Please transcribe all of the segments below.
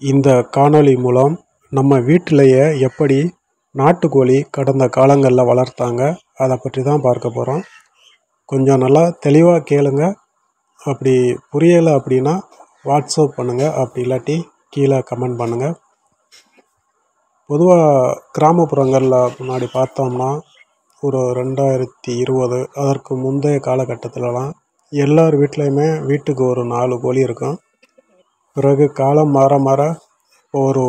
இந்த காணொளி மூலம் நம்ம வீட்டிலேயே எப்படி நாட்டுக்கோழி கடந்த காலங்களில் வளர்த்தாங்க அதை பற்றி தான் பார்க்க போகிறோம். கொஞ்சம் நல்லா தெளிவாக கேளுங்க. அப்படி புரியலை அப்படின்னா வாட்ஸ்அப் பண்ணுங்கள், அப்படி இல்லாட்டி கீழே கமெண்ட் பண்ணுங்கள். பொதுவாக கிராமப்புறங்களில் முன்னாடி பார்த்தோம்னா ஒரு 2020 அதற்கு முந்தைய காலகட்டத்திலலாம் எல்லார் வீட்லேயுமே வீட்டுக்கு ஒரு 4 கோழி இருக்கும். பிறகு காலம் மாற மாற ஒரு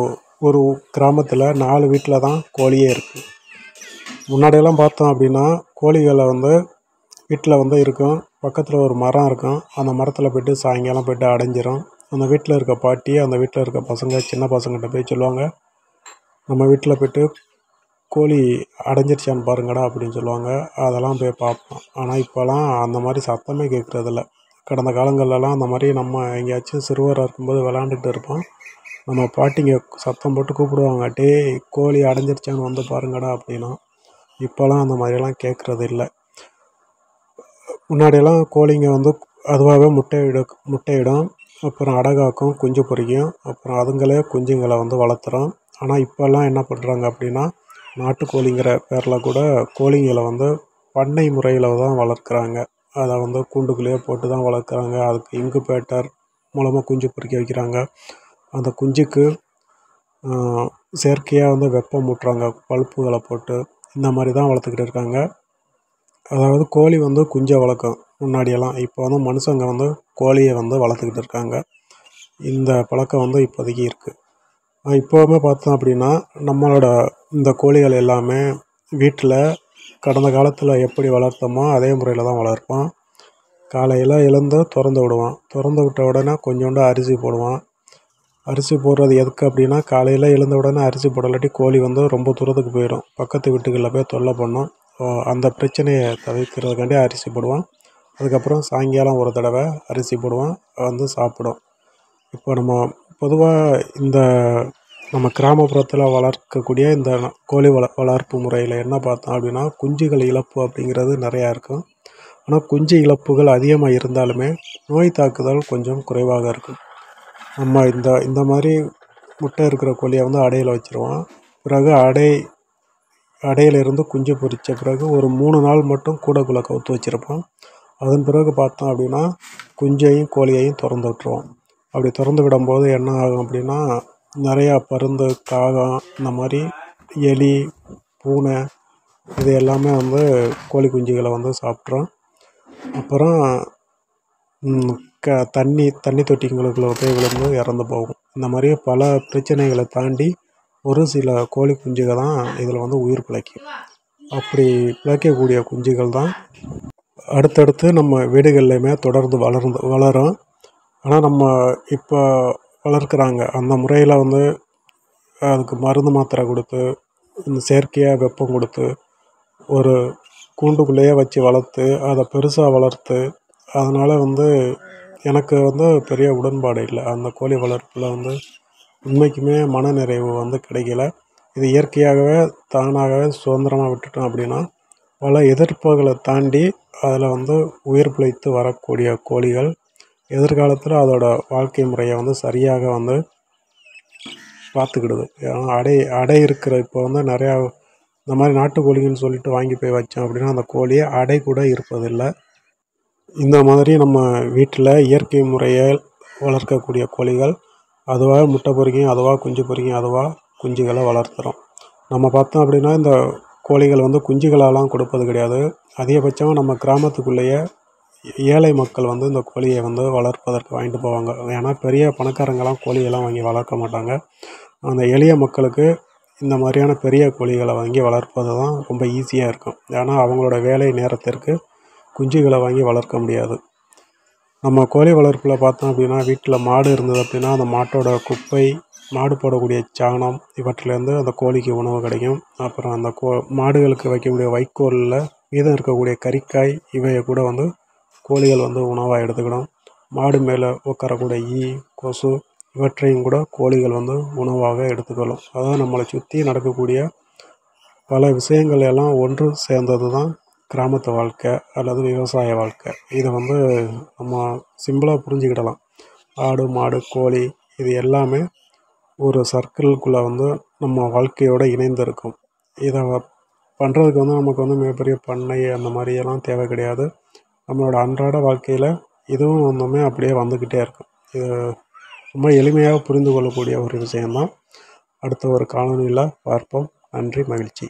ஒரு கிராமத்தில் 4 வீட்டில் தான் கோழியே இருக்குது. முன்னாடியெல்லாம் பார்த்தோம் அப்படின்னா கோழிகளை வீட்டில் இருக்கும். பக்கத்தில் ஒரு மரம் இருக்கும். அந்த மரத்தில் போய்ட்டு சாயங்காலம் போய்ட்டு அடைஞ்சிரும். அந்த வீட்டில் இருக்க பாட்டி அந்த வீட்டில் இருக்க பசங்க சின்ன பசங்கிட்ட போய் சொல்லுவாங்க, நம்ம வீட்டில் போய்ட்டு கோழி அடைஞ்சிருச்சான்னு பாருங்கடா அப்படின்னு சொல்லுவாங்க. அதெல்லாம் போய் பார்ப்போம். ஆனால் இப்போலாம் அந்த மாதிரி சத்தமே கேட்குறதில்ல. கடந்த காலங்கள்லாம் அந்த மாதிரி நம்ம எங்கேயாச்சும் சிறுவராக இருக்கும்போது விளாண்டுட்டு இருப்போம். நம்ம பாட்டிங்க சத்தம் போட்டு கூப்பிடுவாங்க, டேய் கோழி அடைஞ்சிருச்சான்னு வந்து பாருங்கடா அப்படின்னா. இப்போலாம் அந்த மாதிரியெல்லாம் கேட்குறது இல்லை. முன்னாடியெல்லாம் கோழிங்க அதுவாகவே முட்டையிடும், அப்புறம் அடகாக்கும், குஞ்சு பொரிக்கும், அப்புறம் அதுங்களே குஞ்சுங்களை வளர்த்துறோம். ஆனால் இப்போல்லாம் என்ன பண்ணுறாங்க அப்படின்னா நாட்டுக்கோழிங்கிற பேரில் கூட கோழிங்களை பண்ணை முறையில் தான் வளர்க்குறாங்க. அதை கூண்டுக்குள்ளேயே போட்டு தான் வளர்க்குறாங்க. அதுக்கு இன்குபேட்டர் மூலமாக குஞ்சு பொரிக்க வைக்கிறாங்க. அந்த குஞ்சுக்கு செயற்கையாக வெப்பம் ஊட்டுறாங்க பல்புகளை போட்டு. இந்த மாதிரி தான் வளர்த்துக்கிட்டு இருக்காங்க. அதாவது கோழி குஞ்சை வளர்க்கும் முன்னாடியெல்லாம். இப்போ மனுஷங்க கோழியை வளர்த்துக்கிட்டு இருக்காங்க. இந்த பழக்கம் இப்போதைக்கு இருக்குது. இப்போவுமே பார்த்தோம் அப்படின்னா நம்மளோட இந்த கோழிகள் எல்லாமே வீட்டில் கடந்த காலத்தில் எப்படி வளர்த்தோமோ அதே முறையில் தான் வளர்ப்போம். காலையில் எழுந்து திறந்து விடுவோம். திறந்து விட்ட உடனே கொஞ்சோண்டு அரிசி போடுவோம். அரிசி போடுறது எதுக்கு அப்படின்னா காலையில் எழுந்த உடனே அரிசி போடலாட்டி கோழி ரொம்ப தூரத்துக்கு போயிடும். பக்கத்து வீட்டுகளில் போய் தொல்லை பண்ணும். அந்த பிரச்சனையை தவிர்க்கிறதுக்காண்டி அரிசி போடுவோம். அதுக்கப்புறம் சாயங்காலம் ஒரு தடவை அரிசி போடுவோம், சாப்பிடும். இப்போ நம்ம பொதுவாக இந்த நம்ம கிராமப்புறத்தில் வளர்க்கக்கூடிய இந்த கோழி வளர்ப்பு முறையில் என்ன பார்த்தோம் அப்படின்னா குஞ்சுகள் இழப்பு அப்படிங்கிறது நிறையா இருக்கும். ஆனால் குஞ்சு இழப்புகள் அதிகமாக இருந்தாலுமே நோய் தாக்குதல் கொஞ்சம் குறைவாக இருக்கும். நம்ம இந்த மாதிரி முட்டை இருக்கிற கோழியை அடையில் வச்சுருவோம். பிறகு அடையிலிருந்து குஞ்சு பொரித்த பிறகு ஒரு 3 நாள் மட்டும் கூடைக்குள்ளே கவுத்து வச்சுருப்போம். அதன் பிறகு பார்த்தோம் அப்படின்னா குஞ்சையும் கோழியையும் திறந்து விட்டுருவோம். அப்படி திறந்து விடும்போது என்ன ஆகும் அப்படின்னா நிறையா பருந்து, காகம், இந்த மாதிரி எலி, பூனை இது எல்லாமே கோழி குஞ்சுகளை சாப்பிட்றோம். அப்புறம் தண்ணி தொட்டிங்களுக்குள்ள போய் விழுந்து இறந்து போகும். இந்த மாதிரி பல பிரச்சனைகளை தாண்டி ஒரு சில கோழி குஞ்சுகள் தான் இதில் உயிர் பிழைக்கும். அப்படி பிழைக்கக்கூடிய குஞ்சுகள் தான் அடுத்தடுத்து நம்ம வீடுகள்லையுமே தொடர்ந்து வளரும். ஆனால் நம்ம இப்போ வளர்க்குறாங்க அந்த முறையில் அதுக்கு மருந்து மாத்திரை கொடுத்து செயற்கையாக வெப்பம் கொடுத்து ஒரு கூண்டுக்குள்ளேயே வச்சு வளர்த்து அதை பெருசாக வளர்த்து அதனால் எனக்கு பெரிய உடன்பாடு இல்லை. அந்த கோழி வளர்ப்பில் உண்மைக்குமே மனநிறைவு கிடைக்கல. இது இயற்கையாகவே தானாகவே சுதந்திரமாக விட்டுட்டோம் அப்படின்னா பல எதிர்ப்புகளை தாண்டி அதில் உயிர் பிழைத்து வரக்கூடிய கோழிகள் எதிர்காலத்தில் அதோட வாழ்க்கை முறையை சரியாக பார்த்துக்கிடுது. ஏன்னா அடை இருக்கிற இப்போ நிறையா இந்த மாதிரி நாட்டுக்கோழின்னு சொல்லிட்டு வாங்கி போய் வச்சோம் அப்படின்னா அந்த கோழியை அடை கூட இருப்பதில்லை. இந்த மாதிரி நம்ம வீட்டில் இயற்கை முறையில் வளர்க்கக்கூடிய கோழிகள் அதுவாக முட்டை பொரிக்கும், அதுவாக குஞ்சு பொரிக்கும், அதுவாக குஞ்சுகளை வளர்த்துறோம். நம்ம பார்த்தோம் அப்படின்னா இந்த கோழிகள் குஞ்சுகளெல்லாம் கொடுப்பது கிடையாது. அதிகபட்சம் நம்ம கிராமத்துக்குள்ளேயே ஏழை மக்கள் இந்த கோழியை வளர்ப்பதற்கு வாங்கிட்டு போவாங்க. ஏன்னா பெரிய பணக்காரங்களாம் கோழியெல்லாம் வாங்கி வளர்க்க மாட்டாங்க. அந்த எளிய மக்களுக்கு இந்த மாதிரியான பெரிய கோழிகளை வாங்கி வளர்ப்பது தான் ரொம்ப ஈஸியாக இருக்கும். ஏன்னா அவங்களோட வேலை நேரத்திற்கு குஞ்சுகளை வாங்கி வளர்க்க முடியாது. நம்ம கோழி வளர்ப்பில் பார்த்தோம் அப்படின்னா வீட்டில் மாடு இருந்தது அப்படின்னா அந்த மாட்டோட குப்பை, மாடு போடக்கூடிய சாணம் இவற்றிலேருந்து அந்த கோழிக்கு உணவு கிடைக்கும். அப்புறம் அந்த மாடுகளுக்கு வைக்கக்கூடிய வைக்கோலில் மீதம் இருக்கக்கூடிய கறிக்காய் இவையை கூட கோழிகள் உணவாக எடுத்துக்கிடும். மாடு மேலே உட்காரக்கூடிய ஈ, கொசு இவற்றையும் கூட கோழிகள் உணவாக எடுத்துக்கொள்ளும். அதாவது நம்மளை சுற்றி நடக்கக்கூடிய பல விஷயங்கள் எல்லாம் ஒன்று சேர்ந்தது தான் கிராமத்து வாழ்க்கை அல்லது விவசாய வாழ்க்கை. இதை நம்ம சிம்பிளாக புரிஞ்சுக்கிடலாம். ஆடு, மாடு, கோழி இது எல்லாமே ஒரு சர்க்கிள்குள்ளே வந்து நம்ம வாழ்க்கையோடு இணைந்திருக்கும். இதை பண்ணுறதுக்கு வந்து நமக்கு வந்து மிகப்பெரிய பண்ணை அந்த மாதிரியெல்லாம் தேவை கிடையாது. நம்மளோட அன்றாட வாழ்க்கையில் இதுவும் ஒன்றுமே அப்படியே வந்துக்கிட்டே இருக்கும். இது ரொம்ப எளிமையாக புரிந்து கொள்ளக்கூடிய ஒரு விஷயந்தான். அடுத்த ஒரு காணொளியில் பார்ப்போம். நன்றி, மகிழ்ச்சி.